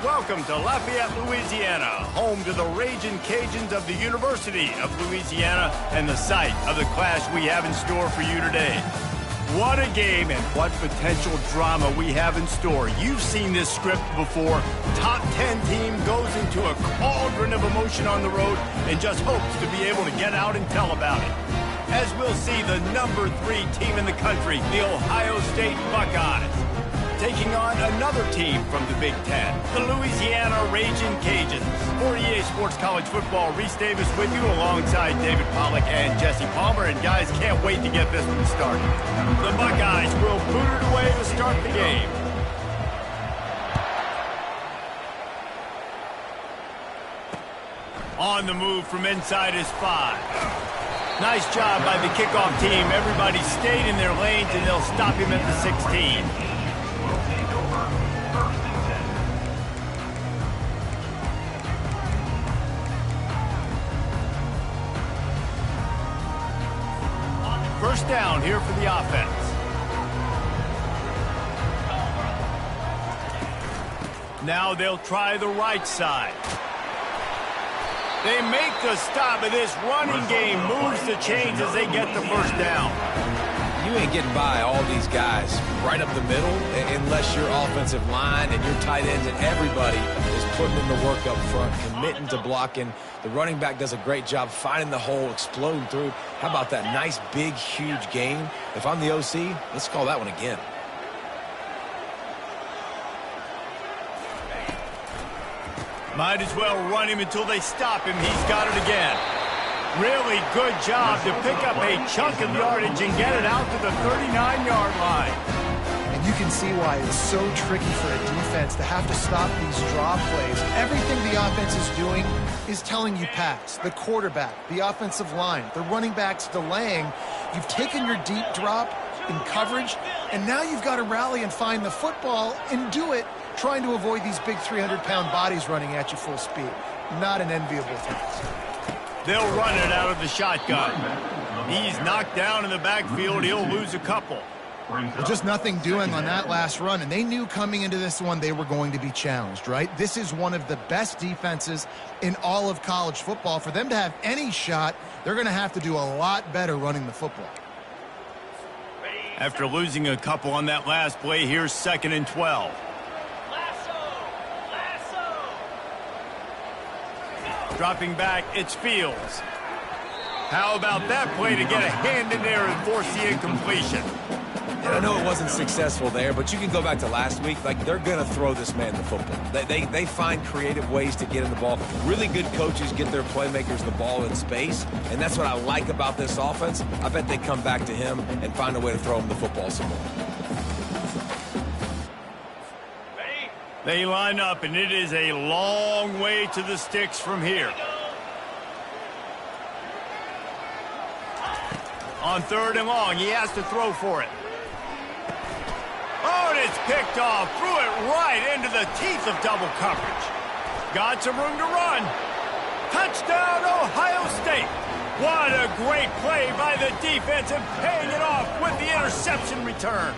Welcome to Lafayette, Louisiana, home to the Ragin' Cajuns of the University of Louisiana and the site of the clash we have in store for you today. What a game and what potential drama we have in store. You've seen this script before. Top 10 team goes into a cauldron of emotion on the road and just hopes to be able to get out and tell about it. As we'll see the number 3 team in the country, the Ohio State Buckeyes, taking on another team from the Big Ten, the Louisiana Ragin' Cajuns. For EA Sports College Football, Reese Davis with you alongside David Pollack and Jesse Palmer. And guys, can't wait to get this one started. The Buckeyes will boot it away to start the game. On the move from inside is 5. Nice job by the kickoff team. Everybody stayed in their lanes, and they'll stop him at the 16. First down here for the offense. Now they'll try the right side. They make the stop, and this running game moves the chains as they get the first down. You ain't getting by all these guys right up the middle unless your offensive line and your tight ends and everybody is putting in the work up front, committing to blocking. The running back does a great job finding the hole, exploding through. How about that nice, big, huge gain? If I'm the OC, let's call that one again. Might as well run him until they stop him. He's got it again. Really good job to pick up a chunk of yardage and get it out to the 39-yard line. And you can see why it's so tricky for a defense to have to stop these draw plays. Everything the offense is doing is telling you pass. The quarterback, the offensive line, the running backs delaying. You've taken your deep drop in coverage, and now you've got to rally and find the football and do it trying to avoid these big 300-pound bodies running at you full speed. Not an enviable task. They'll run it out of the shotgun. He's knocked down in the backfield. He'll lose a couple. Well, just nothing doing on that last run, and they knew coming into this one they were going to be challenged, right? This is one of the best defenses in all of college football. For them to have any shot, they're going to have to do a lot better running the football. After losing a couple on that last play, here's 2nd and 12. Dropping back, it's Fields. How about that play to get a hand in there and force the incompletion? And I know it wasn't successful there, but you can go back to last week. Like, they're going to throw this man the football. They find creative ways to get in the ball. Really good coaches get their playmakers the ball in space, and that's what I like about this offense. I bet they come back to him and find a way to throw him the football some more. They line up, and it is a long way to the sticks from here. On 3rd and long, he has to throw for it. Oh, and it's picked off. Threw it right into the teeth of double coverage. Got some room to run. Touchdown, Ohio State. What a great play by the defense and paying it off with the interception return.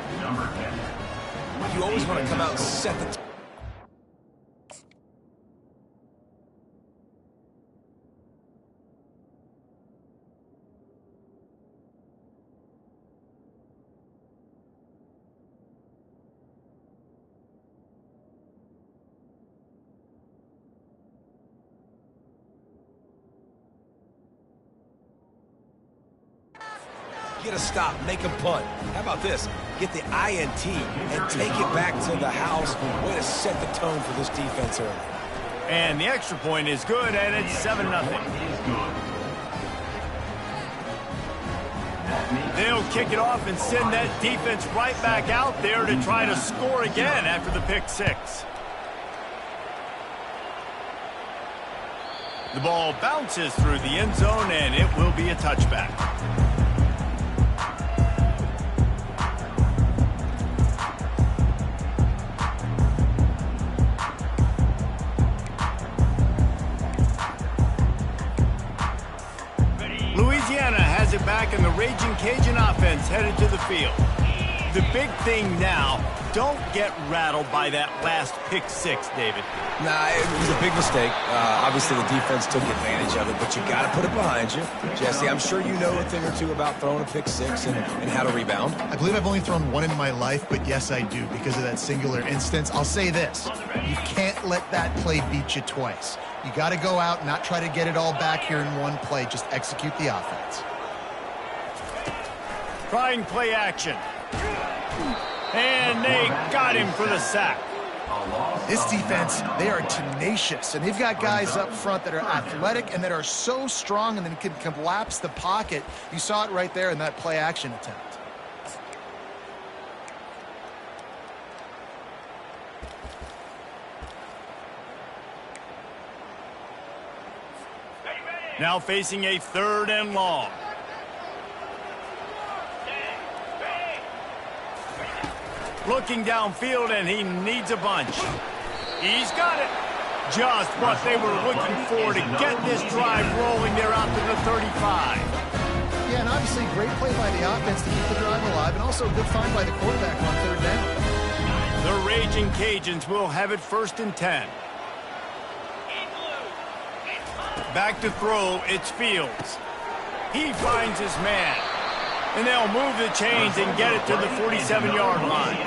You always want to come out and set the get a stop, make him punt. How about this? Get the INT and take it back to the house. Way to set the tone for this defense early. And the extra point is good, and it's 7-0. They'll kick it off and send that defense right back out there to try to score again after the pick 6. The ball bounces through the end zone, and it will be a touchback. Louisiana has it back, and the Ragin' Cajun offense headed to the field. The big thing now, don't get rattled by that last pick six, David. Nah, it was a big mistake. Obviously, the defense took advantage of it, but you got to put it behind you. Jesse, I'm sure you know a thing or two about throwing a pick six and how to rebound. I believe I've only thrown one in my life, but yes, I do because of that singular instance. I'll say this. You can't let that play beat you twice. You got to go out and not try to get it all back here in one play. Just execute the offense. Trying play action. And they got him for the sack. This defense, they are tenacious, and they've got guys up front that are athletic and that are so strong and then can collapse the pocket. You saw it right there in that play action attempt. Now facing a 3rd and long. Looking downfield, and he needs a bunch. He's got it. Just what they were looking for to get this drive rolling. They're out to the 35. Yeah, and obviously great play by the offense to keep the drive alive, and also a good find by the quarterback on 3rd down. The Raging Cajuns will have it 1st and 10. Back to throw, it's Fields. He finds his man. And they'll move the chains and get it to the 47-yard line.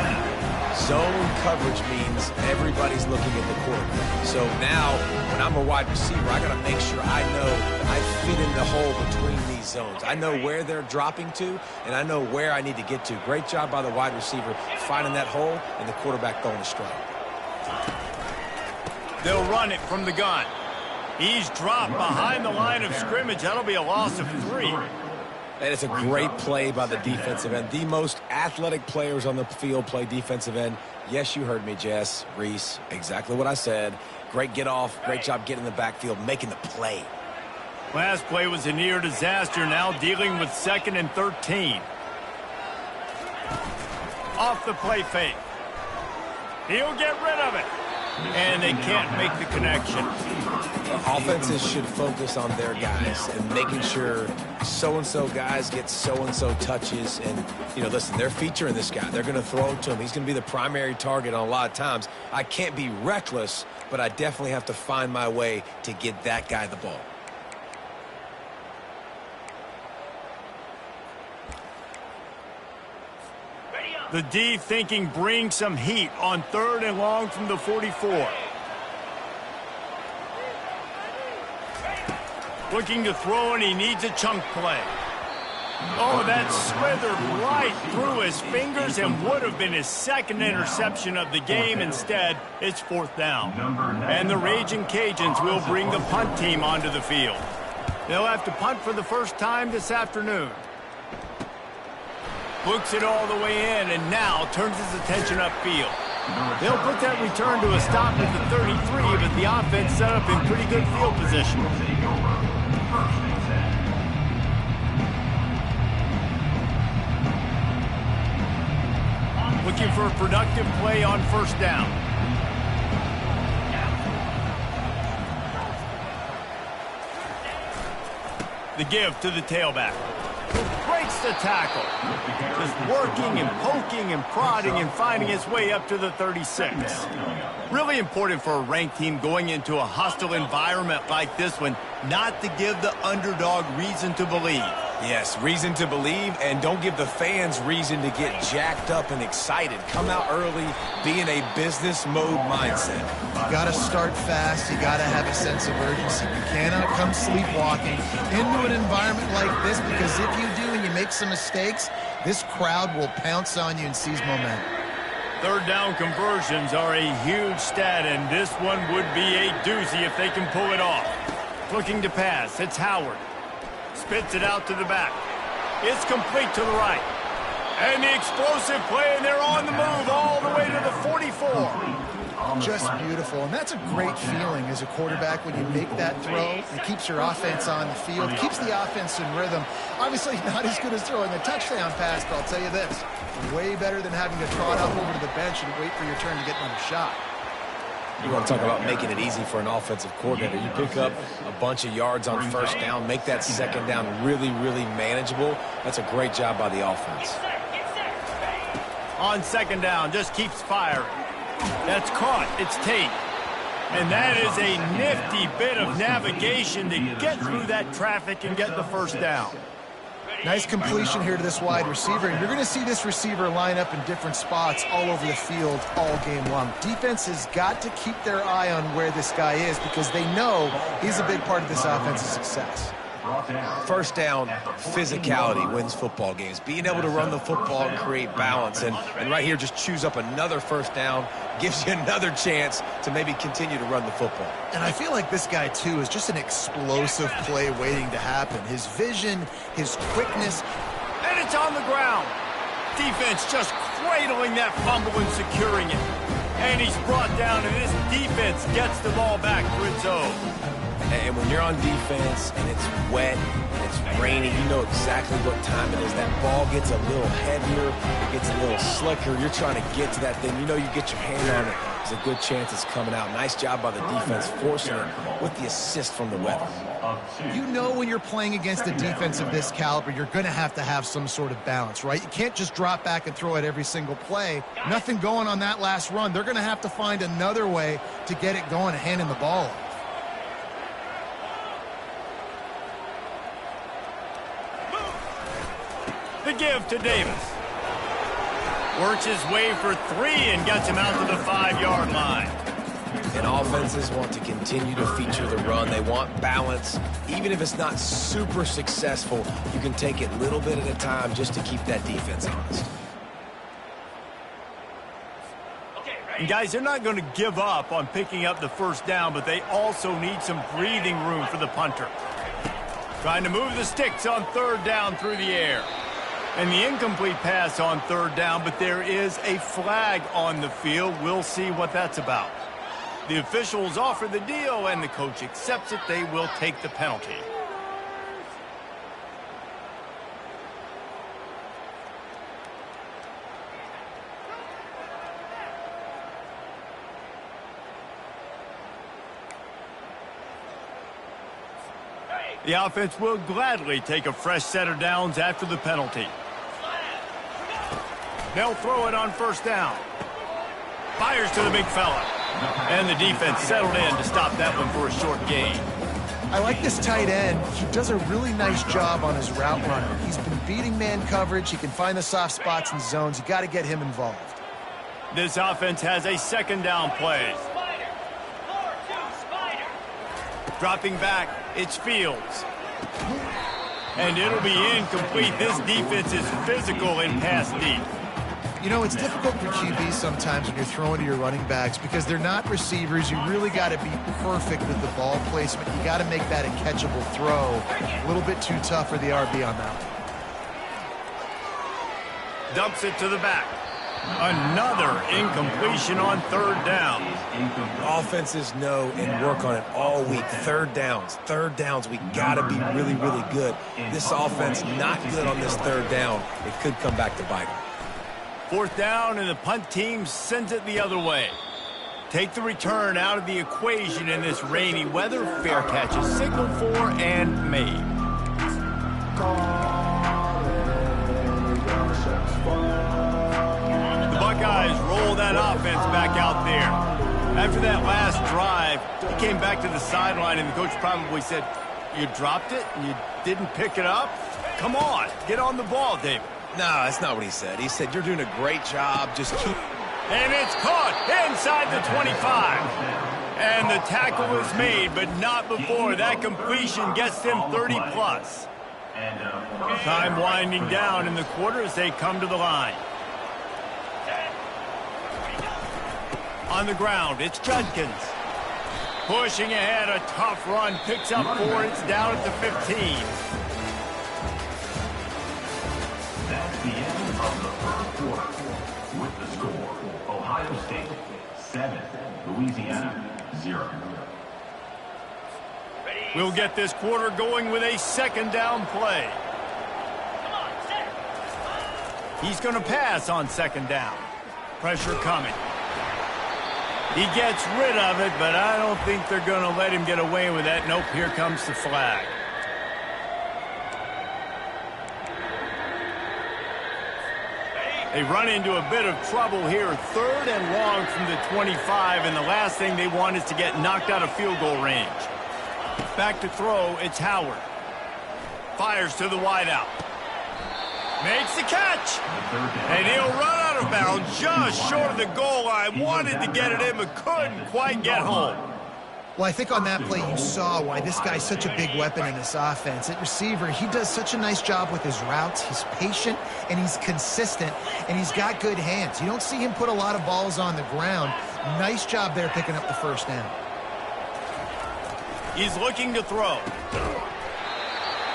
Zone coverage means everybody's looking at the quarterback. So now, when I'm a wide receiver, I got to make sure I know I fit in the hole between these zones. I know where they're dropping to, and I know where I need to get to. Great job by the wide receiver finding that hole, and the quarterback throwing a strike. They'll run it from the gun. He's dropped behind the line of scrimmage. That'll be a loss of 3. And it's a great play by the defensive end. The most athletic players on the field play defensive end. Yes, you heard me, Jess, Reese. Exactly what I said. Great get off. Great job getting in the backfield, making the play. Last play was a near disaster. Now dealing with 2nd and 13. Off the play fake. He'll get rid of it. And they can't make the connection. Offenses should focus on their guys and making sure so-and-so guys get so-and-so touches. And, you know, listen, they're featuring this guy. They're going to throw it to him. He's going to be the primary target on a lot of times. I can't be reckless, but I definitely have to find my way to get that guy the ball. The D thinking bring some heat on 3rd and long from the 44. Looking to throw, and he needs a chunk play. Oh, that slithered right through his fingers and would have been his 2nd interception of the game. Instead, it's 4th down. And the Raging Cajuns will bring the punt team onto the field. They'll have to punt for the first time this afternoon. Books it all the way in, and now turns his attention upfield. They'll put that return to a stop at the 33, but the offense set up in pretty good field position. Looking for a productive play on 1st down. The give to the tailback. Breaks the tackle. Just working and poking and prodding and finding his way up to the 36. Really important for a ranked team going into a hostile environment like this one, not to give the underdog reason to believe. Yes, reason to believe, and don't give the fans reason to get jacked up and excited. Come out early, be in a business mode mindset. You got to start fast. You got to have a sense of urgency. You cannot come sleepwalking into an environment like this, because if you do and you make some mistakes, this crowd will pounce on you and seize momentum. 3rd down conversions are a huge stat, and this one would be a doozy if they can pull it off. Looking to pass, it's Howard. Spits it out to the back. It's complete to the right. And the explosive play, and they're on the move all the way to the 44. Just beautiful, and that's a great feeling as a quarterback when you make that throw. It keeps your offense on the field, keeps the offense in rhythm. Obviously not as good as throwing a touchdown pass, but I'll tell you this, way better than having to trot up over to the bench and wait for your turn to get another shot. You want to talk about making it easy for an offensive coordinator. You pick up a bunch of yards on 1st down, make that 2nd down really, really manageable. That's a great job by the offense. On second down, just keeps firing. That's caught. It's Tate. And that is a nifty bit of navigation to get through that traffic and get the first down. Nice completion here to this wide receiver. And you're going to see this receiver line up in different spots all over the field all game long. Defense has got to keep their eye on where this guy is because they know he's a big part of this offense's success. First down, physicality wins football games. Being able to run the football and create balance. And right here, just choose up another first down, gives you another chance to maybe continue to run the football. And I feel like this guy, too, is just an explosive play waiting to happen. His vision, his quickness. And it's on the ground. Defense just cradling that fumble and securing it. And he's brought down, and this defense gets the ball back for its own. And when you're on defense and it's wet and it's rainy, you know exactly what time it is. That ball gets a little heavier, it gets a little slicker. You're trying to get to that thing. You know you get your hand on it. There's a good chance it's coming out. Nice job by the defense forcing it with the assist from the weather. You know when you're playing against a defense of this caliber, you're going to have some sort of balance, right? You can't just drop back and throw it every single play. Nothing going on that last run. They're going to have to find another way to get it going and handing the ball off. The give to Davis. Works his way for 3 and gets him out to the 5-yard line. And offenses want to continue to feature the run. They want balance. Even if it's not super successful, you can take it little bit at a time just to keep that defense honest. And guys, they're not going to give up on picking up the first down, but they also need some breathing room for the punter. Trying to move the sticks on third down through the air. And the incomplete pass on third down, but there is a flag on the field. We'll see what that's about. The officials offer the deal, and the coach accepts it. They will take the penalty. The offense will gladly take a fresh set of downs after the penalty. They'll throw it on first down. Fires to the big fella. And the defense settled in to stop that one for a short gain. I like this tight end. He does a really nice job on his route runner. He's been beating man coverage. He can find the soft spots and zones. You got to get him involved. This offense has a second down play. Dropping back, it's Fields. And it'll be incomplete. This defense is physical and pass deep. You know, it's difficult for QBs sometimes when you're throwing to your running backs because they're not receivers. You really got to be perfect with the ball placement. You got to make that a catchable throw. A little bit too tough for the RB on that one. Dumps it to the back. Another incompletion on third down. Offenses know and work on it all week. Third downs. We got to be really, really good. This offense not good on this third down. It could come back to bite them. Fourth down, and the punt team sends it the other way. Take the return out of the equation in this rainy weather. Fair catch is signaled for and made. The Buckeyes roll that offense back out there. After that last drive, he came back to the sideline, and the coach probably said, "You dropped it and you didn't pick it up? Come on, get on the ball, David." No, that's not what he said. He said, "You're doing a great job. Just keep..." And it's caught inside the 25. And the tackle was made, but not before. That completion gets them 30+. Time winding down in the quarter as they come to the line. On the ground, it's Judkins. Pushing ahead, a tough run. Picks up 4. It's down at the 15. That's the end of the first quarter. With the score, Ohio State 7, Louisiana 0. We'll get this quarter going with a second down play. He's going to pass on second down. Pressure coming. He gets rid of it, but I don't think they're going to let him get away with that. Nope, here comes the flag. They run into a bit of trouble here. 3rd and long from the 25, and the last thing they want is to get knocked out of field goal range. Back to throw, it's Howard. Fires to the wideout. Makes the catch. And he'll run out of bounds just short of the goal line. Wanted to get it in, but couldn't quite get home. Well, I think on that play you saw why this guy's such a big weapon in this offense. At receiver, he does such a nice job with his routes. He's patient, and he's consistent, and he's got good hands. You don't see him put a lot of balls on the ground. Nice job there picking up the first down. He's looking to throw.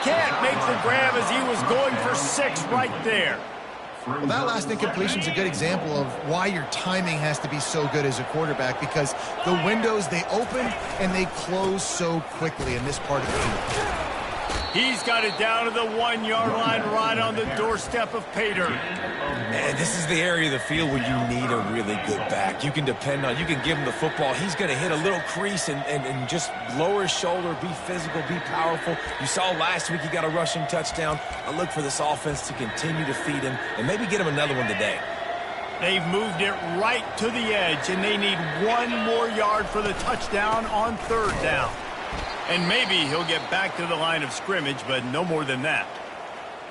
Can't make the grab as he was going for 6 right there. Well, that last incompletion is a good example of why your timing has to be so good as a quarterback, because the windows, they open and they close so quickly in this part of the field. He's got it down to the 1-yard line right on the doorstep of pay dirt. And this is the area of the field where you need a really good back. You can depend on, you can give him the football. He's going to hit a little crease and just lower his shoulder, be physical, be powerful. You saw last week he got a rushing touchdown. I look for this offense to continue to feed him and maybe get him another one today. They've moved it right to the edge, and they need 1 more yard for the touchdown on 3rd down. And maybe he'll get back to the line of scrimmage, but no more than that.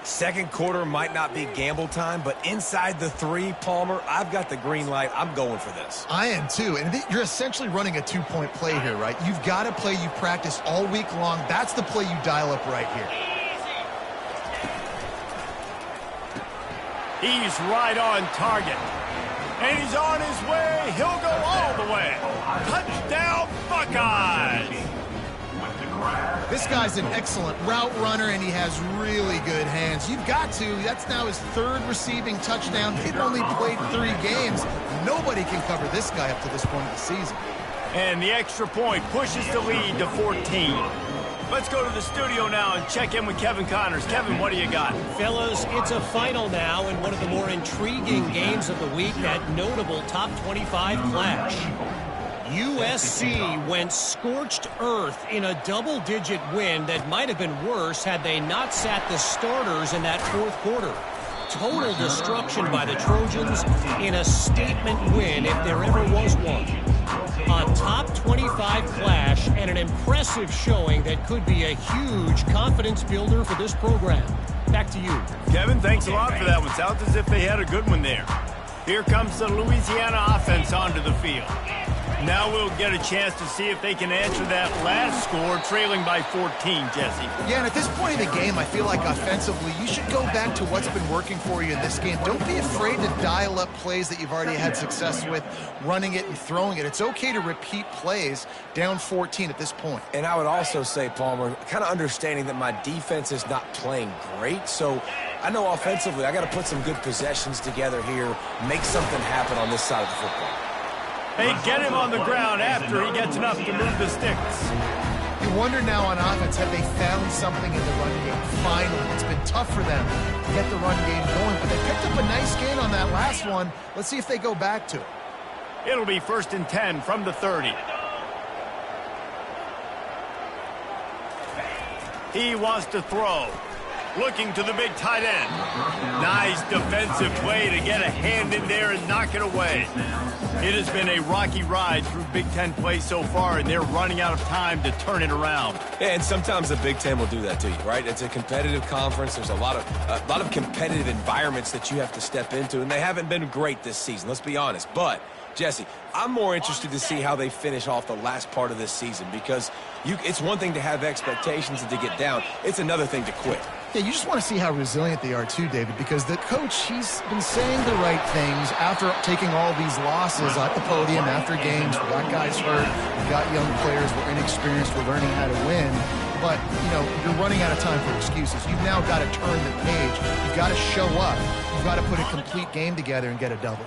Second quarter might not be gamble time, but inside the 3, Palmer, I've got the green light. I'm going for this. I am too, and you're essentially running a 2-point play here, right? You've got to play you practice all week long. That's the play you dial up right here. He's right on target. And he's on his way. He'll go all the way. Touchdown, Buckeyes! This guy's an excellent route runner, and he has really good hands. You've got to. That's now his 3rd receiving touchdown. He'd only played 3 games. Nobody can cover this guy up to this point of the season. And the extra point pushes the lead to 14. Let's go to the studio now and check in with Kevin Connors. Kevin, what do you got? Fellas, it's a final now in one of the more intriguing games of the week, that notable top 25 clash. USC went scorched earth in a double-digit win that might have been worse had they not sat the starters in that 4th quarter. Total destruction by the Trojans in a statement win if there ever was one. A top 25 clash and an impressive showing that could be a huge confidence builder for this program. Back to you. Kevin, thanks a lot for that one. Sounds as if they had a good one there. Here comes the Louisiana offense onto the field. Now we'll get a chance to see if they can answer that last score, trailing by 14, Jesse. Yeah, and at this point in the game, I feel like offensively, you should go back to what's been working for you in this game. Don't be afraid to dial up plays that you've already had success with, running it and throwing it. It's okay to repeat plays down 14 at this point. And I would also say, Palmer, kind of understanding that my defense is not playing great, so I know offensively I got to put some good possessions together here, make something happen on this side of the football. They get him on the ground after he gets enough to move the sticks. You wonder now on offense, have they found something in the run game? Finally, it's been tough for them to get the run game going, but they picked up a nice gain on that last one. Let's see if they go back to it. It'll be 1st and 10 from the 30. He wants to throw. Looking to the big tight end. Nice defensive play to get a hand in there and knock it away. It has been a rocky ride through Big Ten play so far, and they're running out of time to turn it around. Yeah, and sometimes the Big Ten will do that to you, right? It's a competitive conference. There's a lot of competitive environments that you have to step into, and they haven't been great this season, let's be honest. But, Jesse, I'm more interested to see how they finish off the last part of this season, because it's one thing to have expectations and to get down. It's another thing to quit. Yeah, you just want to see how resilient they are too, David, because the coach, he's been saying the right things after taking all these losses at the podium after games. We got guys hurt, we got young players, we're inexperienced, we're learning how to win. But, you know, you're running out of time for excuses. You've now got to turn the page. You've got to show up. You've got to put a complete game together and get a double.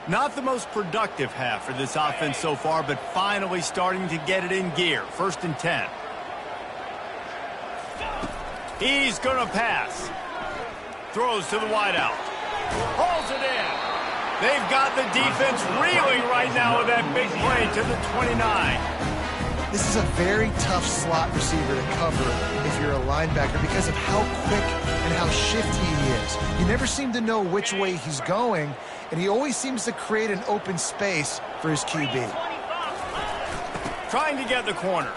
Not the most productive half for this offense so far, but finally starting to get it in gear. 1st and 10. He's going to pass. Throws to the wideout. Hauls it in. They've got the defense reeling right now with that big play to the 29. This is a very tough slot receiver to cover if you're a linebacker because of how quick and how shifty he is. You never seem to know which way he's going, and he always seems to create an open space for his QB. Trying to get the corner.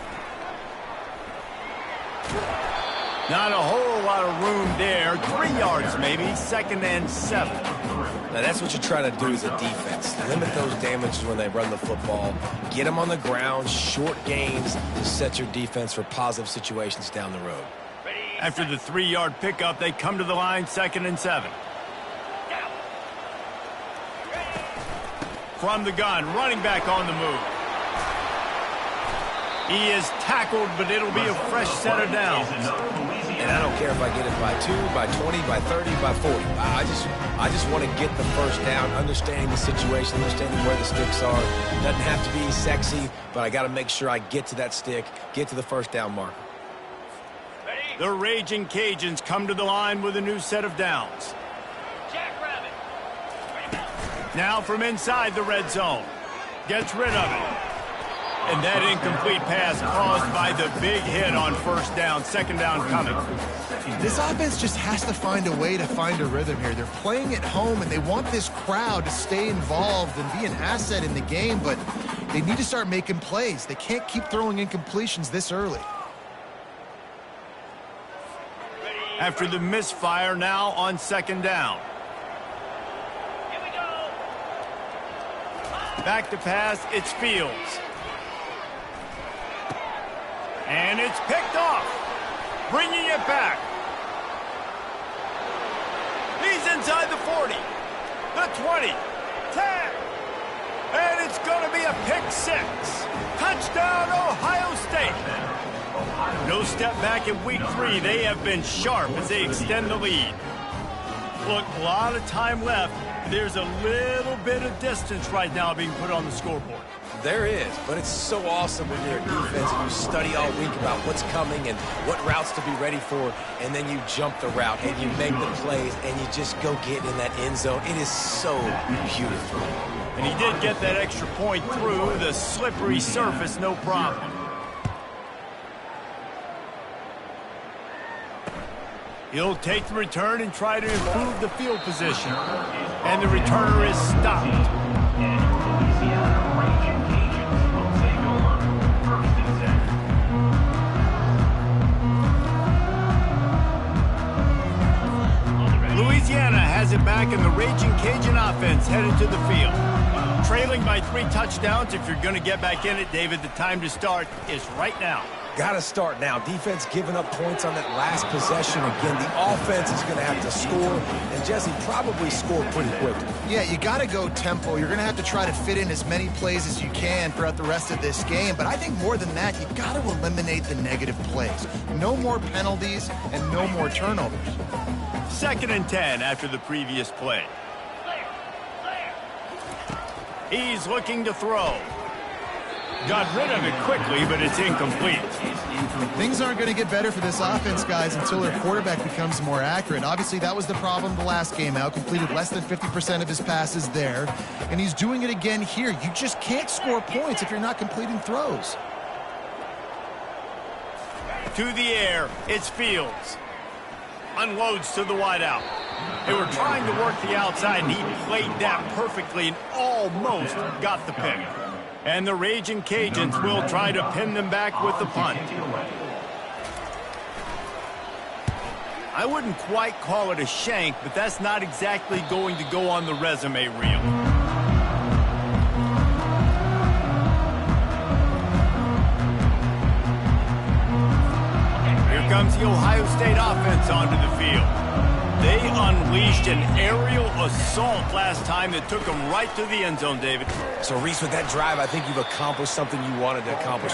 Not a whole lot of room there. 3 yards maybe, 2nd and 7. Now that's what you try to do as a defense. Limit those damages when they run the football. Get them on the ground, short gains to set your defense for positive situations down the road. After the 3-yard pickup, they come to the line, 2nd and 7. From the gun, running back on the move. He is tackled, but it'll be a fresh set of downs. And I don't care if I get it by 2, by 20, by 30, by 40. I just want to get the first down, understanding the situation, understanding where the sticks are. Doesn't have to be sexy, but I got to make sure I get to that stick, get to the first down mark. The Raging Cajuns come to the line with a new set of downs. Now from inside the red zone. Gets rid of it. And that incomplete pass caused by the big hit on first down. 2nd down coming. This offense just has to find a way to find a rhythm here. They're playing at home, and they want this crowd to stay involved and be an asset in the game, but they need to start making plays. They can't keep throwing incompletions this early. After the misfire, now on 2nd down. Back to pass, it's Fields. And it's picked off. Bringing it back. He's inside the 40. The 20. 10. And it's going to be a pick 6. Touchdown, Ohio State. No step back in week 3. They have been sharp as they extend the lead. Look, a lot of time left. There's a little bit of distance right now being put on the scoreboard. There is, but it's so awesome when you're a defense and you study all week about what's coming and what routes to be ready for, and then you jump the route and you make the plays and you just go get in that end zone. It is so beautiful. And he did get that extra point through the slippery surface, no problem. He'll take the return and try to improve the field position. And the returner is stopped. Louisiana has it back, and the Raging Cajun offense headed to the field. Trailing by 3 touchdowns. If you're going to get back in it, David, the time to start is right now. Got to start now. Defense giving up points on that last possession. Again, the offense is going to have to score, and Jesse probably scored pretty quickly. Yeah, you got to go tempo. You're going to have to try to fit in as many plays as you can throughout the rest of this game. But I think more than that, you got to eliminate the negative plays. No more penalties and no more turnovers. 2nd and 10 after the previous play. He's looking to throw. Got rid of it quickly, but it's incomplete. Things aren't going to get better for this offense, guys, until their quarterback becomes more accurate. Obviously, that was the problem the last game out. Completed less than 50% of his passes there, and he's doing it again here. You just can't score points if you're not completing throws. To the air, it's Fields. Unloads to the wideout. They were trying to work the outside, and he played that perfectly and almost got the pick. And the Raging Cajuns will try to pin them back with the punt. I wouldn't quite call it a shank, but that's not exactly going to go on the resume reel. Here comes the Ohio State offense onto the field. They unleashed an aerial assault last time that took them right to the end zone, David. So, Reese, with that drive, I think you've accomplished something you wanted to accomplish.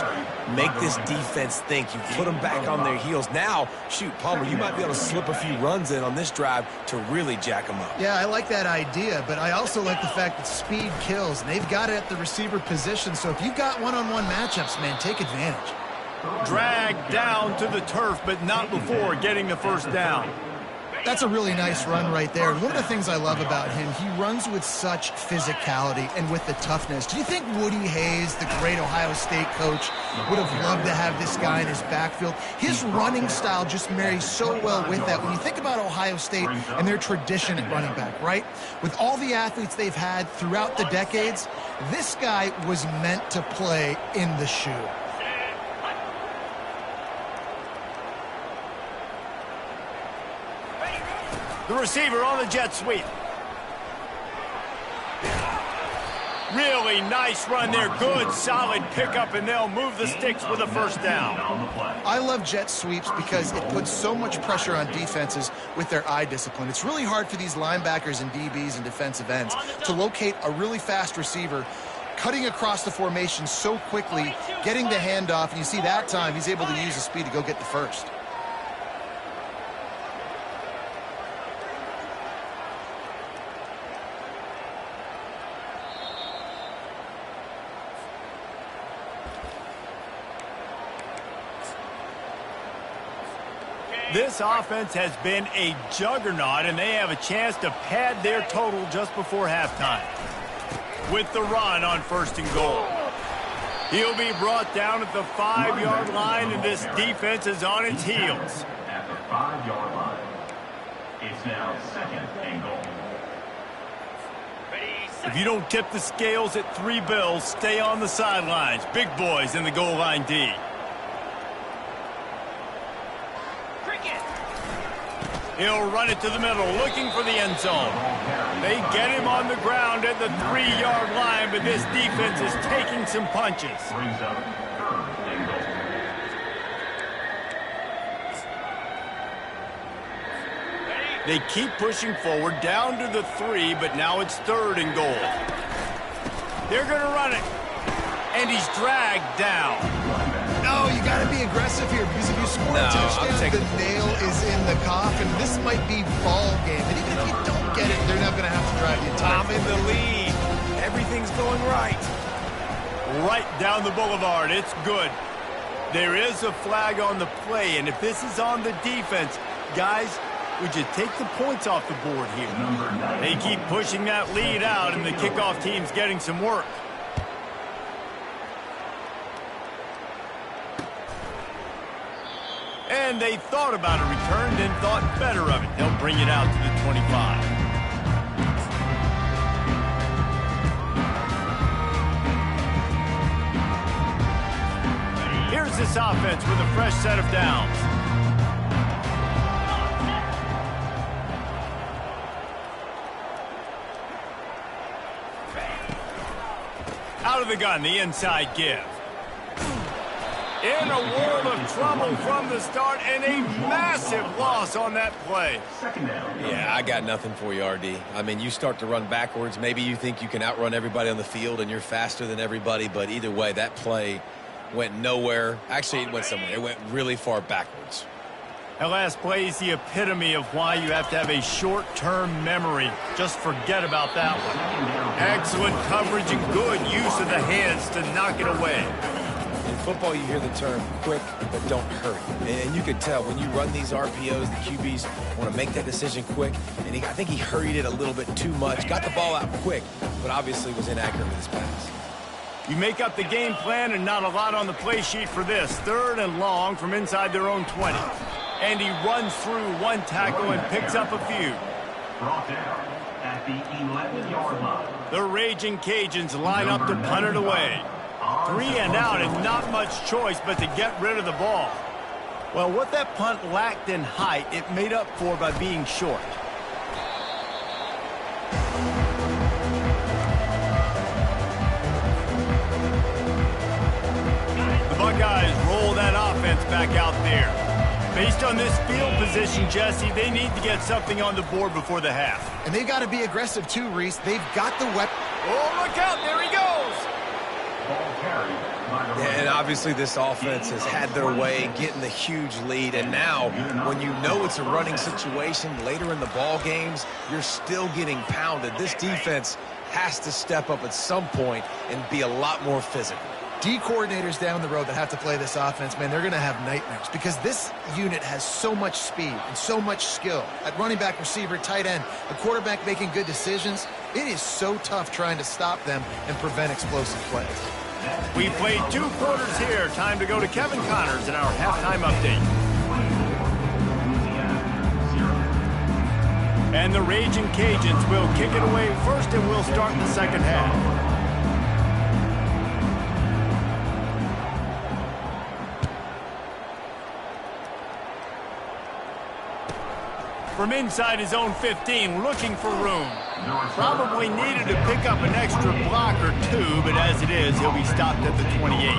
Make this defense think. You put them back on their heels. Now, shoot, Palmer, you might be able to slip a few runs in on this drive to really jack them up. Yeah, I like that idea, but I also like the fact that speed kills. And they've got it at the receiver position, so if you've got one-on-one matchups, man, take advantage. Dragged down to the turf, but not before getting the first down. That's a really nice run right there. One of the things I love about him, he runs with such physicality and with the toughness. Do you think Woody Hayes, the great Ohio State coach, would have loved to have this guy in his backfield? His running style just marries so well with that. When you think about Ohio State and their tradition at running back, right? With all the athletes they've had throughout the decades, this guy was meant to play in the shoe. The receiver on the jet sweep. Really nice run there. Good, solid pickup, and they'll move the sticks with a first down. I love jet sweeps because it puts so much pressure on defenses with their eye discipline. It's really hard for these linebackers and DBs and defensive ends to locate a really fast receiver cutting across the formation so quickly, getting the handoff, and you see that time he's able to use the speed to go get the first. This offense has been a juggernaut, and they have a chance to pad their total just before halftime. With the run on 1st and goal. He'll be brought down at the 5-yard line, and this defense is on its heels. At the 5-yard line. It's now 2nd and goal. If you don't tip the scales at 3 bills, stay on the sidelines. Big boys in the goal line D. He'll run it to the middle, looking for the end zone. They get him on the ground at the 3-yard line, but this defense is taking some punches. Brings up 3rd and goal. They keep pushing forward, down to the 3, but now it's 3rd and goal. They're going to run it, and he's dragged down. No, you got to be aggressive here because if you score a touchdown, the nail is in the coffin. This might be ball game. And even if you don't get it, they're not going to have to drive the entire I'm in the lead. Everything's going right. Right down the boulevard. It's good. There is a flag on the play, and if this is on the defense, guys, would you take the points off the board here? They keep pushing that lead out, and the kickoff team's getting some work. And they thought about a return, then thought better of it. They'll bring it out to the 25. Here's this offense with a fresh set of downs. Out of the gun, the inside give. In a world of trouble from the start, and a massive loss on that play. Yeah, I got nothing for you, RD. I mean, you start to run backwards. Maybe you think you can outrun everybody on the field and you're faster than everybody, but either way, that play went nowhere. Actually, it went somewhere. It went really far backwards. That last play is the epitome of why you have to have a short-term memory. Just forget about that one. Excellent coverage and good use of the hands to knock it away. In football, you hear the term quick, but don't hurry. And you can tell when you run these RPOs, the QBs want to make that decision quick. And I think he hurried it a little bit too much, got the ball out quick, but obviously was inaccurate with his pass. You make up the game plan and not a lot on the play sheet for this. 3rd and long from inside their own 20. And he runs through one tackle and picks up a few. Brought down at the 11-yard line. The Raging Cajuns line up to punt it away. 3 and out, and not much choice but to get rid of the ball. Well, what that punt lacked in height, it made up for by being short. The Buckeyes roll that offense back out there. Based on this field position, Jesse, they need to get something on the board before the half. And they got to be aggressive too, Reese. They've got the weapon. Oh, look out, there he goes! And obviously this offense has had their way getting the huge lead, and now when you know it's a running situation later in the ball games, you're still getting pounded. This defense has to step up at some point and be a lot more physical. D coordinators down the road that have to play this offense, man, they're going to have nightmares because this unit has so much speed and so much skill. At running back, receiver, tight end, a quarterback making good decisions, it is so tough trying to stop them and prevent explosive plays. We played 2 quarters here. Time to go to Kevin Connors in our halftime update. And the Raging Cajuns will kick it away first, and we'll start the second half. From inside his own 15, looking for room. Probably needed to pick up an extra block or 2, but as it is, he'll be stopped at the 28.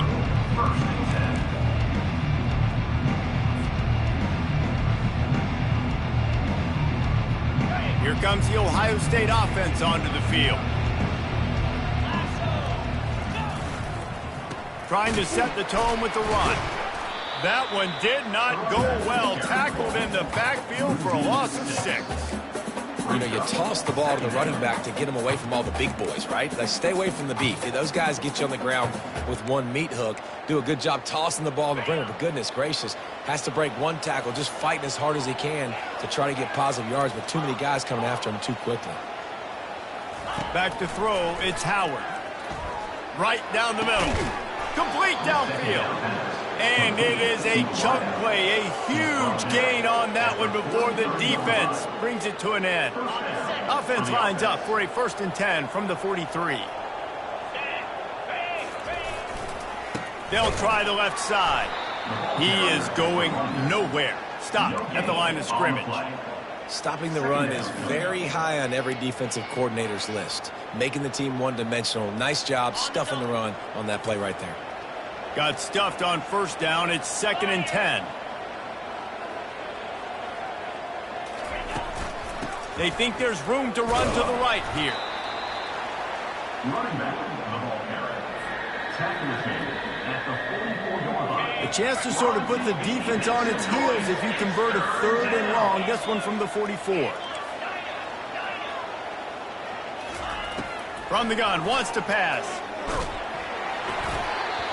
Here comes the Ohio State offense onto the field. Trying to set the tone with the run. That one did not go well. Tackled in the backfield for a loss of 6. You know, you toss the ball to the running back to get him away from all the big boys, right? Like, stay away from the beef. Those guys get you on the ground with one meat hook. Do a good job tossing the ball to Brennan, but goodness gracious, has to break one tackle, just fighting as hard as he can to try to get positive yards, but too many guys coming after him too quickly. Back to throw, it's Howard. Right down the middle. Complete downfield. And it is a chunk play, a huge gain on that one before the defense brings it to an end. Offense lines up for a 1st and 10 from the 43. They'll try the left side. He is going nowhere. Stopped at the line of scrimmage. Stopping the run is very high on every defensive coordinator's list. Making the team one-dimensional. Nice job stuffing the run on that play right there. Got stuffed on 1st down. It's 2nd and 10. They think there's room to run to the right here. Running back, the ball carrier. Tackle is made at the 44-yard line. A chance to sort of put the defense on its heels if you convert a 3rd and long. This one from the 44. From the gun, wants to pass.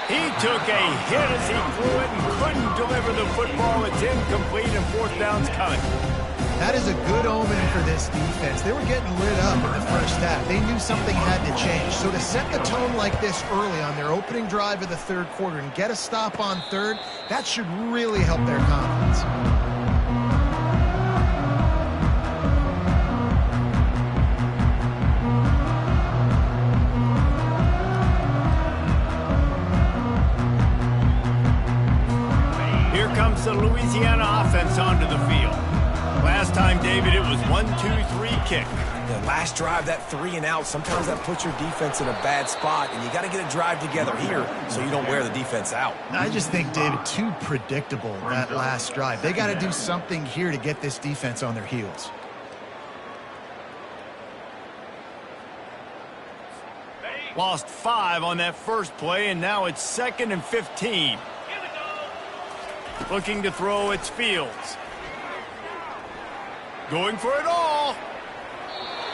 He took a hit as he threw it and couldn't deliver the football. It's incomplete and 4th down's coming. That is a good omen for this defense. They were getting lit up in the first half. They knew something had to change. So to set the tone like this early on their opening drive of the 3rd quarter and get a stop on 3rd, that should really help their confidence. Comes the Louisiana offense onto the field. Last time, David, it was 1-2-3 kick. The last drive, that 3 and out, sometimes that puts your defense in a bad spot, and you got to get a drive together here so you don't wear the defense out. I just think, David, too predictable, that last drive. They got to do something here to get this defense on their heels. Lost 5 on that first play, and now it's 2nd and 15. Looking to throw, it's Fields. Going for it all.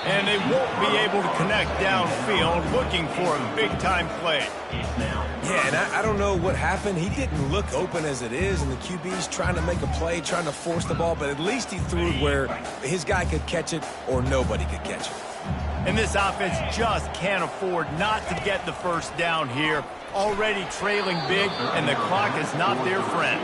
And they won't be able to connect downfield, looking for a big-time play. Yeah, and I don't know what happened. He didn't look open as it is, and the QB's trying to make a play, trying to force the ball, but at least he threw it where his guy could catch it or nobody could catch it. And this offense just can't afford not to get the 1st down here. Already trailing big, and the clock is not their friend.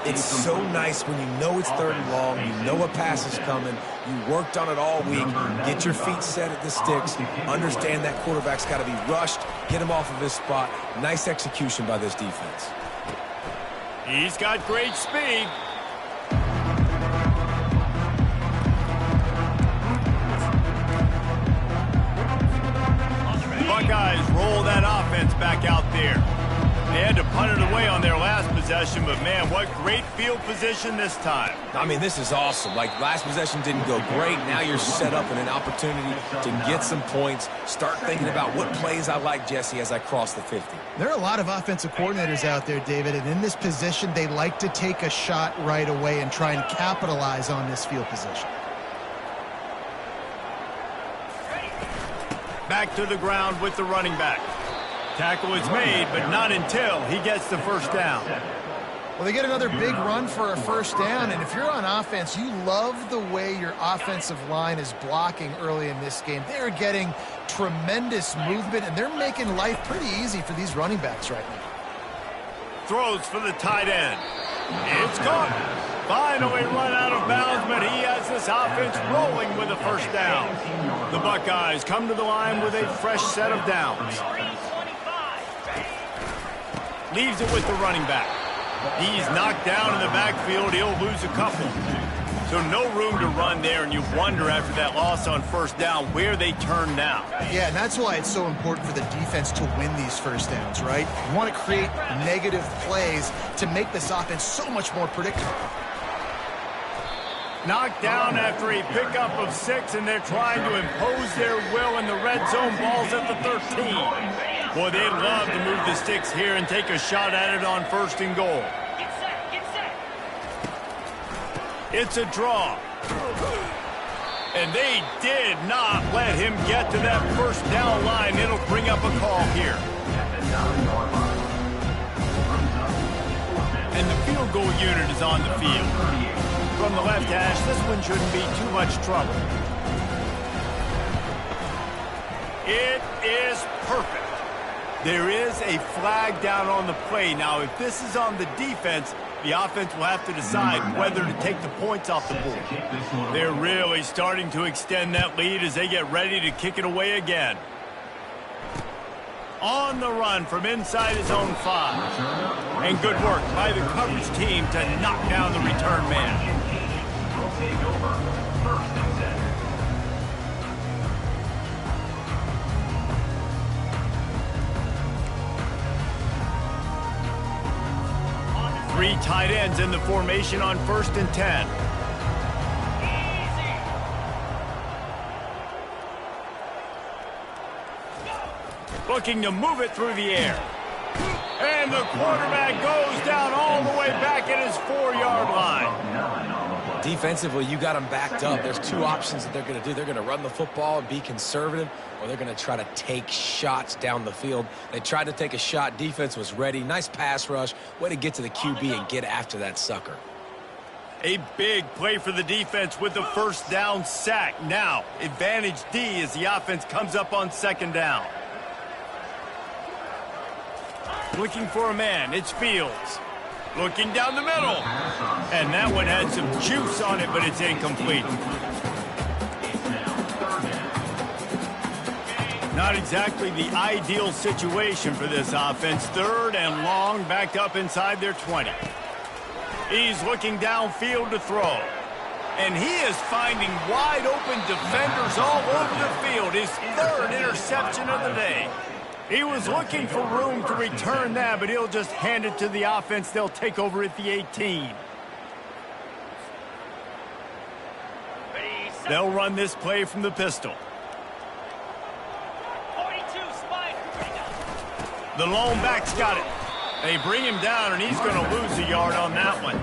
It's so nice when you know it's 3rd and long, you know a pass is coming, you worked on it all week, get your feet set at the sticks, understand that quarterback's got to be rushed, get him off of his spot. Nice execution by this defense. He's got great speed. Buckeyes roll that offense back out there. They had to punt it away on their last possession, but man, what great field position this time. I mean, this is awesome. Like, last possession didn't go great. Now you're set up in an opportunity to get some points. Start thinking about what plays I like, Jesse, as I cross the 50. There are a lot of offensive coordinators out there, David, and in this position, they like to take a shot right away and try and capitalize on this field position. Back to the ground with the running back. Tackle is made, but not until he gets the first down. Well, they get another big run for a first down, and if you're on offense, you love the way your offensive line is blocking early in this game. They're getting tremendous movement, and they're making life pretty easy for these running backs right now. Throws for the tight end. It's caught. Finally run out of bounds, but he has this offense rolling with a first down. The Buckeyes come to the line with a fresh set of downs. Leaves it with the running back. He's knocked down in the backfield. He'll lose a couple. So no room to run there, and you wonder after that loss on first down where they turn now. Yeah, and that's why it's so important for the defense to win these first downs, right? You want to create negative plays to make this offense so much more predictable. Knocked down after a pickup of 6, and they're trying to impose their will in the red zone. Ball's at the 13. Boy, they'd love to move the sticks here and take a shot at it on first and goal. Get set, get set. It's a draw. And they did not let him get to that first down line. It'll bring up a call here. And the field goal unit is on the field. From the left hash, this one shouldn't be too much trouble. It is perfect. There is a flag down on the play. Now, if this is on the defense, the offense will have to decide whether to take the points off the board. They're really starting to extend that lead as they get ready to kick it away again. On the run from inside his own 5. And good work by the coverage team to knock down the return man. Take over first and 10. 3 tight ends in the formation on first and 10. Looking to move it through the air. And the quarterback goes down all the way back at his 4-yard line. Defensively, you got them backed up. There's 2 options that they're going to do. They're going to run the football and be conservative, or they're going to try to take shots down the field. They tried to take a shot. Defense was ready. Nice pass rush. Way to get to the QB and get after that sucker. A big play for the defense with the first down sack. Now, advantage D as the offense comes up on second down. Looking for a man. It's Fields. Looking down the middle. And that one had some juice on it, but it's incomplete. Not exactly the ideal situation for this offense. 3rd and long, backed up inside their 20. He's looking downfield to throw. And he is finding wide open defenders all over the field. His 3rd interception of the day. He was looking for room to return that, but he'll just hand it to the offense. They'll take over at the 18. They'll run this play from the pistol. 42, Spider. The lone back's got it. They bring him down, and he's going to lose a yard on that one.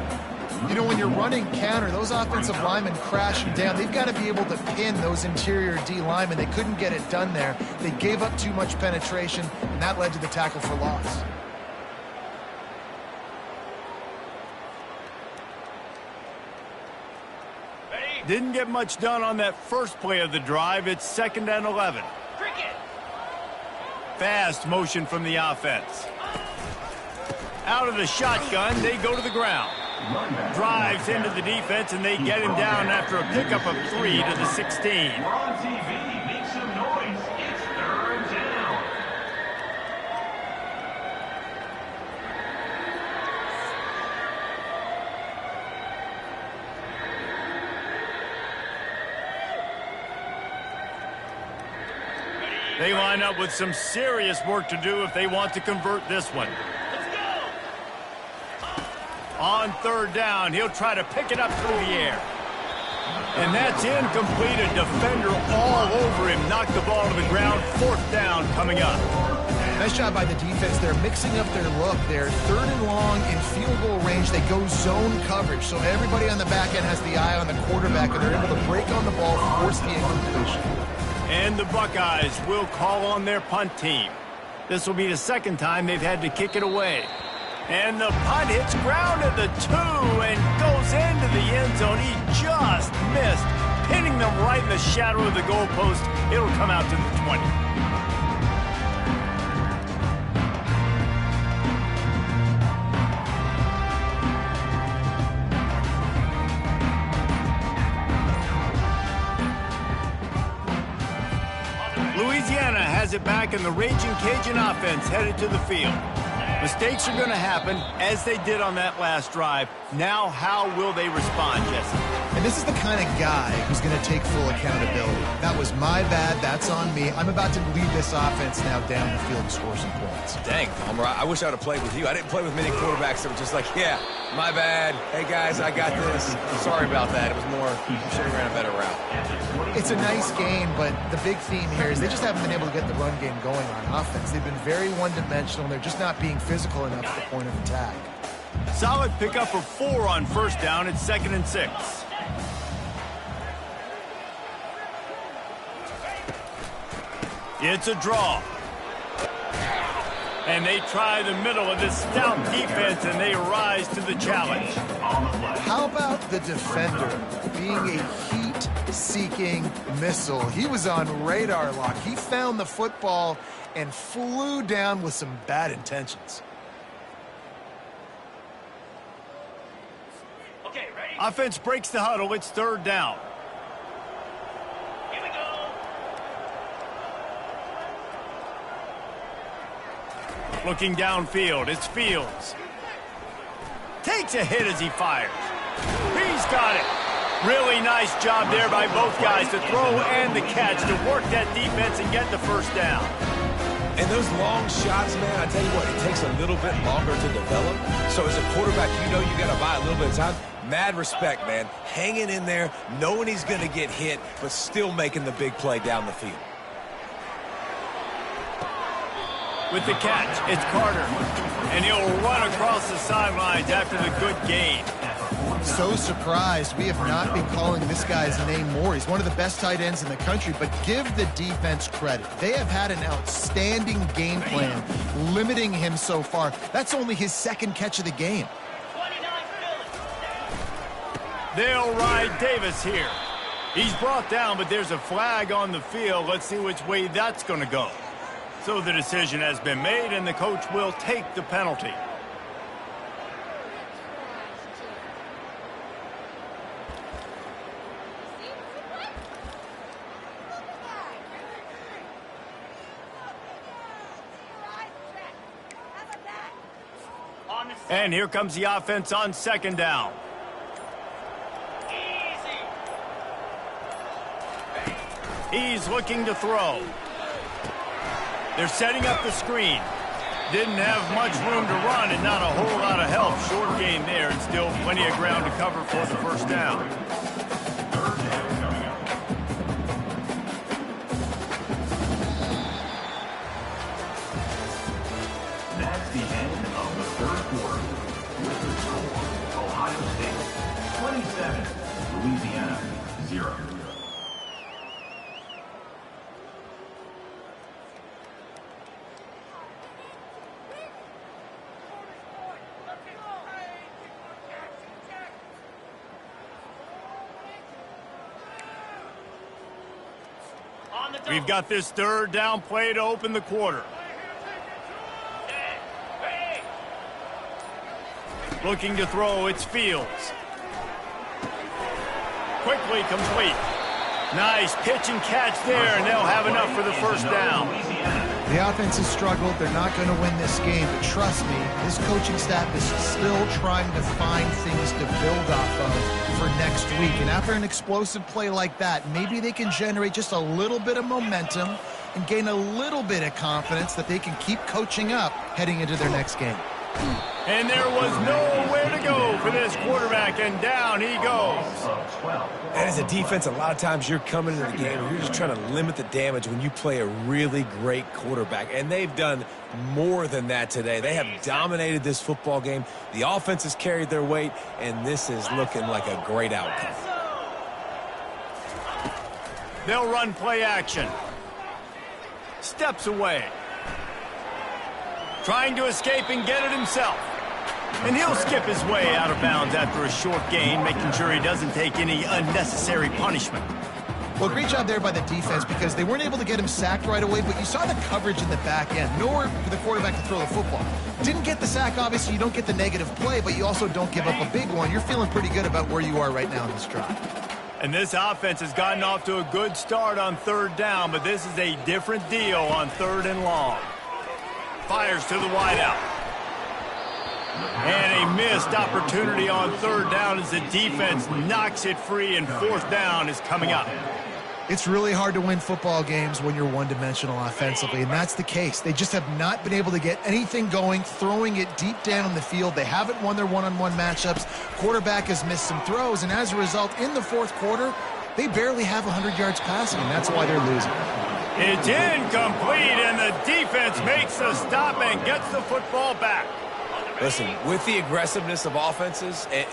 You know, when you're running counter, those offensive linemen crashing down, they've got to be able to pin those interior D linemen. They couldn't get it done there. They gave up too much penetration, and that led to the tackle for loss. Didn't get much done on that first play of the drive. It's 2nd and 11. Cricket. Fast motion from the offense. Out of the shotgun, they go to the ground. Drives into the defense, and they get him down after a pickup of 3 to the 16. We're on TV. Make some noise. It's 3rd down. They line up with some serious work to do if they want to convert this one. On 3rd down, he'll try to pick it up through the air. And that's incomplete. A defender all over him. Knocked the ball to the ground. 4th down coming up. Nice job by the defense. They're mixing up their look. They're 3rd and long in field goal range. They go zone coverage. So everybody on the back end has the eye on the quarterback, and they're able to break on the ball, force the incompletion. And the Buckeyes will call on their punt team. This will be the second time they've had to kick it away. And the punt hits ground at the 2 and goes into the end zone. He just missed, pinning them right in the shadow of the goalpost. It'll come out to the 20. Louisiana has it back, and the Raging Cajun offense headed to the field. Mistakes are going to happen, as they did on that last drive. Now, how will they respond, Jesse? And this is the kind of guy who's going to take full accountability. That was my bad. That's on me. I'm about to lead this offense now down the field and score some points. Dang, Palmer, I wish I would have played with you. I didn't play with many quarterbacks that were just like, yeah, my bad. Hey, guys, I got this. Sorry about that. It was more, you should have ran a better route. It's a nice game, but the big theme here is they just haven't been able to get the run game going on offense. They've been very one-dimensional, and they're just not being physical enough at the point of attack. Solid pickup for 4 on first down. It's 2nd and 6. It's a draw. And they try the middle of this stout defense, and they rise to the challenge. How about the defender being a heat-seeking missile? He was on radar lock. He found the football and flew down with some bad intentions. Okay, ready? Offense breaks the huddle. It's 3rd down. Here we go. Looking downfield, it's Fields. Takes a hit as he fires. He's got it. Really nice job there by both guys to throw and the catch to work that defense and get the first down. And those long shots, man, I tell you what, it takes a little bit longer to develop. So as a quarterback, you know you got to buy a little bit of time. Mad respect, man. Hanging in there, knowing he's going to get hit, but still making the big play down the field. With the catch, it's Carter. And he'll run across the sidelines after the good gain. So surprised we have not been calling this guy's name more. He's one of the best tight ends in the country, but give the defense credit. They have had an outstanding game plan, limiting him so far. That's only his 2nd catch of the game. 29 Philly. They'll ride Davis here. He's brought down, but there's a flag on the field. Let's see which way that's going to go. So the decision has been made, and the coach will take the penalty. On the set. And here comes the offense on 2nd down. Easy. He's looking to throw. They're setting up the screen. Didn't have much room to run and not a whole lot of help. Short gain there and still plenty of ground to cover for the first down. That's the end of the 3rd quarter. With the score, Ohio State 27, Louisiana 0. On the double. We've got this 3rd down play to open the quarter. Set. Ready. Looking to throw, it's Fields. Quickly complete. Nice pitch and catch there, and they'll have enough for the first down. The offense has struggled. They're not going to win this game, but trust me, this coaching staff is still trying to find things to build off of for next week. And after an explosive play like that, maybe they can generate just a little bit of momentum and gain a little bit of confidence that they can keep coaching up heading into their next game. And there was nowhere to go for this quarterback, and down he goes. And as a defense, a lot of times you're coming into the game and you're just trying to limit the damage when you play a really great quarterback. And they've done more than that today. They have dominated this football game. The offense has carried their weight, and this is looking like a great outcome. They'll run play action. Steps away. trying to escape and get it himself. And he'll skip his way out of bounds after a short gain, making sure he doesn't take any unnecessary punishment. Well, great job there by the defense because they weren't able to get him sacked right away, but you saw the coverage in the back end. Nowhere for the quarterback to throw the football. Didn't get the sack, obviously. You don't get the negative play, but you also don't give up a big one. You're feeling pretty good about where you are right now in this drive. And this offense has gotten off to a good start on third down, but this is a different deal on third and long. Fires to the wideout. And a missed opportunity on third down as the defense knocks it free, and fourth down is coming up. It's really hard to win football games when you're one-dimensional offensively, and that's the case. They just have not been able to get anything going, throwing it deep down on the field. They haven't won their one-on-one matchups. Quarterback has missed some throws, and as a result, in the fourth quarter, they barely have 100 yards passing, and that's why they're losing. It's incomplete, and the defense makes the stop and gets the football back. Listen, with the aggressiveness of offenses and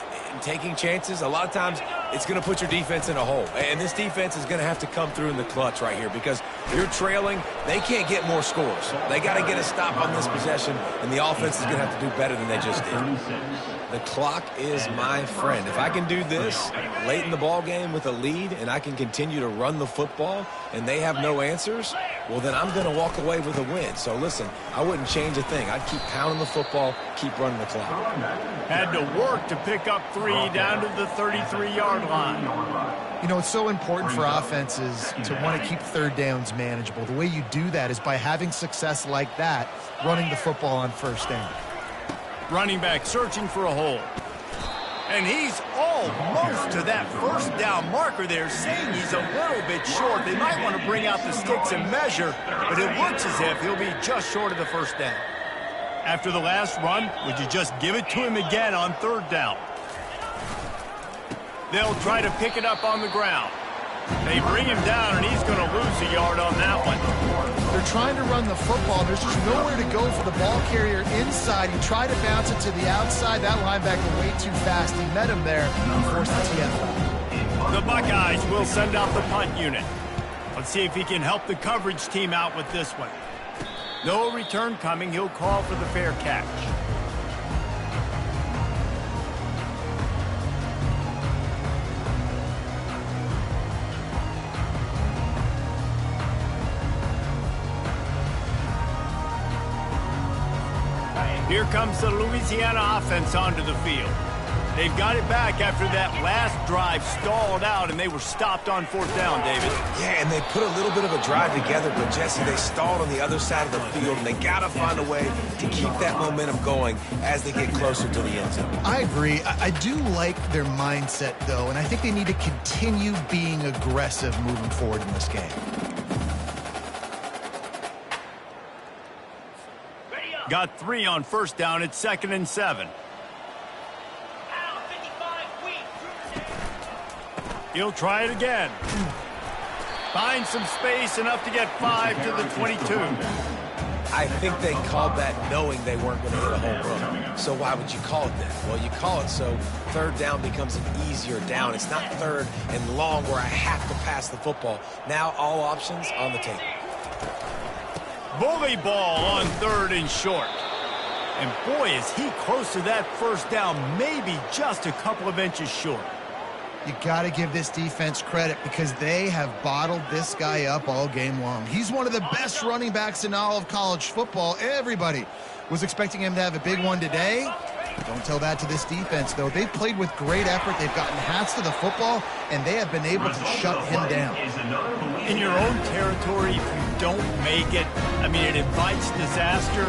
taking chances, a lot of times it's going to put your defense in a hole. And this defense is going to have to come through in the clutch right here because you're trailing. They can't get more scores. They got to get a stop on this possession, and the offense is going to have to do better than they just did. The clock is my friend. If I can do this late in the ball game with a lead and I can continue to run the football and they have no answers, well, then I'm going to walk away with a win. So, listen, I wouldn't change a thing. I'd keep pounding the football, keep running the clock. Had to work to pick up 3 down to the 33-yard line. You know, it's so important for offenses to want to keep third downs manageable. The way you do that is by having success like that, running the football on first down. Running back searching for a hole. And he's almost to that first down marker there, saying he's a little bit short. They might want to bring out the sticks and measure, but it looks as if he'll be just short of the first down. After the last run, would you just give it to him again on third down? They'll try to pick it up on the ground. They bring him down, and he's going to lose a yard on that one. They're trying to run the football. There's just nowhere to go for the ball carrier inside. He tried to bounce it to the outside. That linebacker way too fast. He met him there and forced the TFL. The Buckeyes will send out the punt unit. Let's see if he can help the coverage team out with this one. No return coming. He'll call for the fair catch. Here comes the Louisiana offense onto the field. They've got it back after that last drive stalled out, and they were stopped on fourth down, David. Yeah, and they put a little bit of a drive together, but, Jesse, they stalled on the other side of the field, and they got to find a way to keep that momentum going as they get closer to the end zone. I agree. I do like their mindset, though, and I think they need to continue being aggressive moving forward in this game. Got 3 on first down. It's 2nd and 7. He'll try it again. Finds some space, enough to get 5 to the 22. I think they called that knowing they weren't going to hit a home run. So why would you call it that? Well, you call it so third down becomes an easier down. It's not third and long where I have to pass the football. Now all options on the table. Bully ball on third and short. And boy, is he close to that first down, maybe just a couple of inches short. You got to give this defense credit because they have bottled this guy up all game long. He's one of the best running backs in all of college football. Everybody was expecting him to have a big one today. Don't tell that to this defense, though. They've played with great effort. They've gotten hats to the football, and they have been able to shut him down. In your own territory, if you don't make it, I mean, it invites disaster,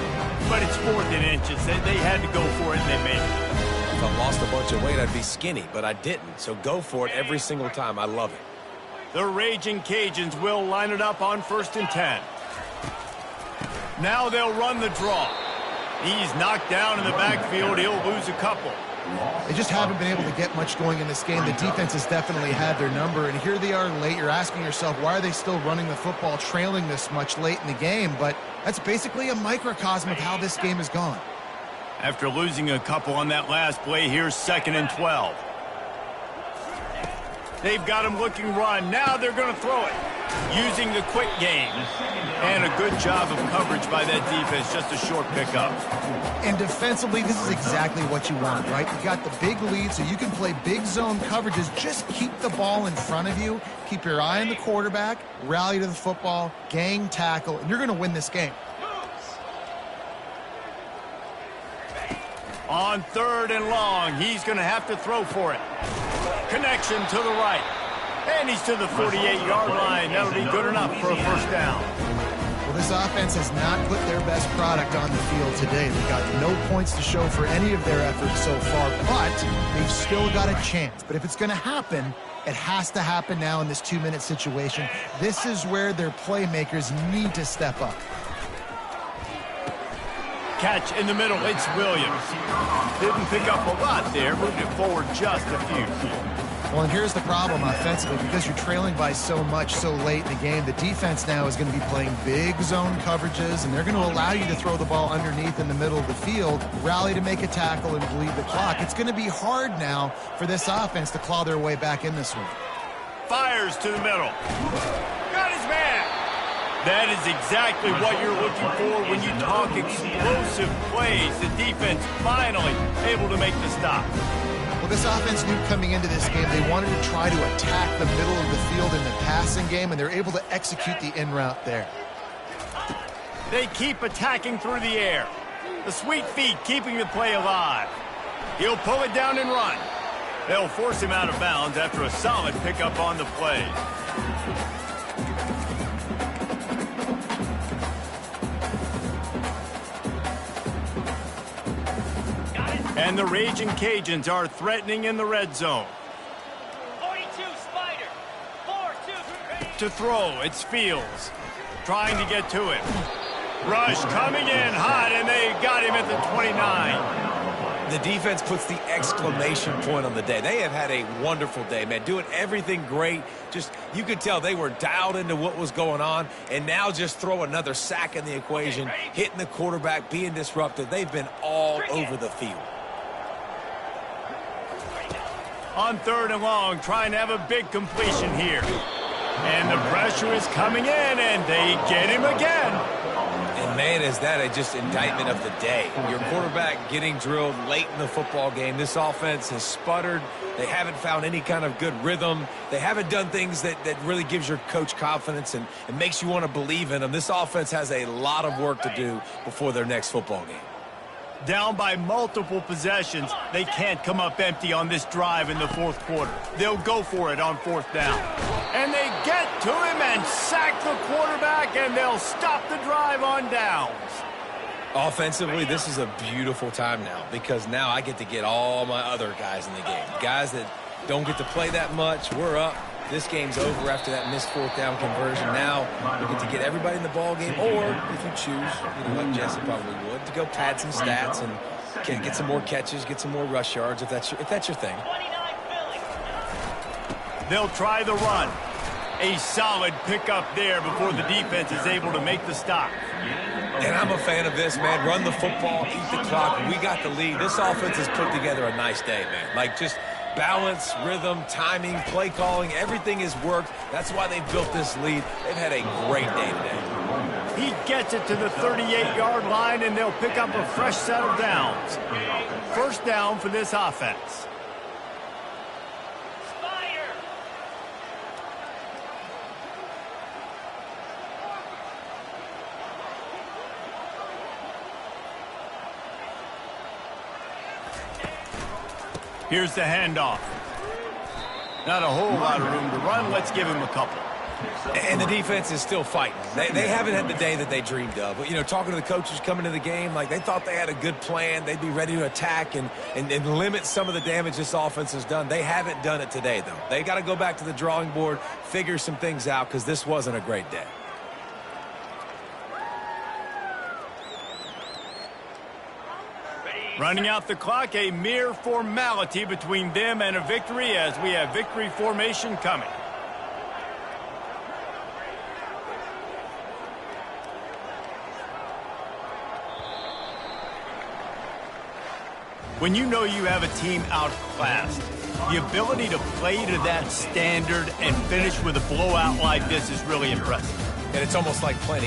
but it's 4th and inches. They had to go for it, and they made it. If I lost a bunch of weight, I'd be skinny, but I didn't. So go for it every single time. I love it. The Raging Cajuns will line it up on 1st and 10. Now they'll run the draw. He's knocked down in the backfield. He'll lose a couple. They just haven't been able to get much going in this game. The defense has definitely had their number, and here they are late. You're asking yourself, why are they still running the football, trailing this much late in the game? But that's basically a microcosm of how this game has gone. After losing a couple on that last play, here's 2nd and 12. They've got him looking run. Now they're going to throw it. using the quick game. And a good job of coverage by that defense, just a short pickup. And defensively, this is exactly what you want, right? You got the big lead, so you can play big zone coverages. Just keep the ball in front of you. Keep your eye on the quarterback, rally to the football, gang tackle, and you're going to win this game. On 3rd and long, he's going to have to throw for it. Connection to the right. And he's to the 48-yard line. That'll be good enough for a first down. Well, this offense has not put their best product on the field today. They've got no points to show for any of their efforts so far, but they've still got a chance. But if it's going to happen, it has to happen now in this 2-minute situation. This is where their playmakers need to step up. Catch in the middle, it's Williams. Didn't pick up a lot there, moved it forward just a few. Well, and here's the problem offensively. Because you're trailing by so much so late in the game, the defense now is going to be playing big zone coverages, and they're going to allow you to throw the ball underneath in the middle of the field, rally to make a tackle, and bleed the clock. It's going to be hard now for this offense to claw their way back in this one. Fires to the middle. Got his man. That is exactly what you're looking for when you talk explosive plays. The defense finally able to make the stop. Well, this offense knew coming into this game they wanted to try to attack the middle of the field in the passing game, and they're able to execute the in route there. They keep attacking through the air. The sweet feet keeping the play alive. He'll pull it down and run. They'll force him out of bounds after a solid pickup on the play. And the Raging Cajuns are threatening in the red zone. 42, Spider. 4-2. To throw, it's Fields. Trying to get to it. Rush coming in hot, and they got him at the 29. The defense puts the exclamation point on the day. They have had a wonderful day, man. Doing everything great. Just, you could tell they were dialed into what was going on. And now just throw another sack in the equation. Hitting the quarterback, being disrupted. They've been all over the field. On 3rd and long, trying to have a big completion here. And the pressure is coming in, and they get him again. And, man, is that a just indictment of the day. Your quarterback getting drilled late in the football game. This offense has sputtered. They haven't found any kind of good rhythm. They haven't done things that really gives your coach confidence and makes you want to believe in them. This offense has a lot of work to do before their next football game. Down by multiple possessions, they can't come up empty on this drive in the 4th quarter. They'll go for it on 4th down. And they get to him and sack the quarterback, and they'll stop the drive on downs. Offensively, this is a beautiful time now because now I get to get all my other guys in the game. Guys that don't get to play that much, we're up. This game's over after that missed 4th down conversion. Now we get to get everybody in the ball game, or if you choose, like Jesse probably would, to go pad some stats and get some more catches, get some more rush yards if that's your thing. They'll try the run. A solid pickup there before the defense is able to make the stop. And I'm a fan of this, man. Run the football, eat the clock. We got the lead. This offense has put together a nice day, man. Like, just balance, rhythm, timing, play calling, everything has worked. That's why they've built this lead. They've had a great day today. He gets it to the 38-yard line, and they'll pick up a fresh set of downs. First down for this offense. Here's the handoff. Not a whole lot of room to run. Let's give him a couple. And the defense is still fighting. They haven't had the day that they dreamed of. But, talking to the coaches coming to the game, like they thought they had a good plan. They'd be ready to attack and limit some of the damage this offense has done. They haven't done it today, though. They got to go back to the drawing board, figure some things out, because this wasn't a great day. Running out the clock, a mere formality between them and a victory as we have victory formation coming. When you know you have a team outclassed, the ability to play to that standard and finish with a blowout like this is really impressive. And it's almost like playing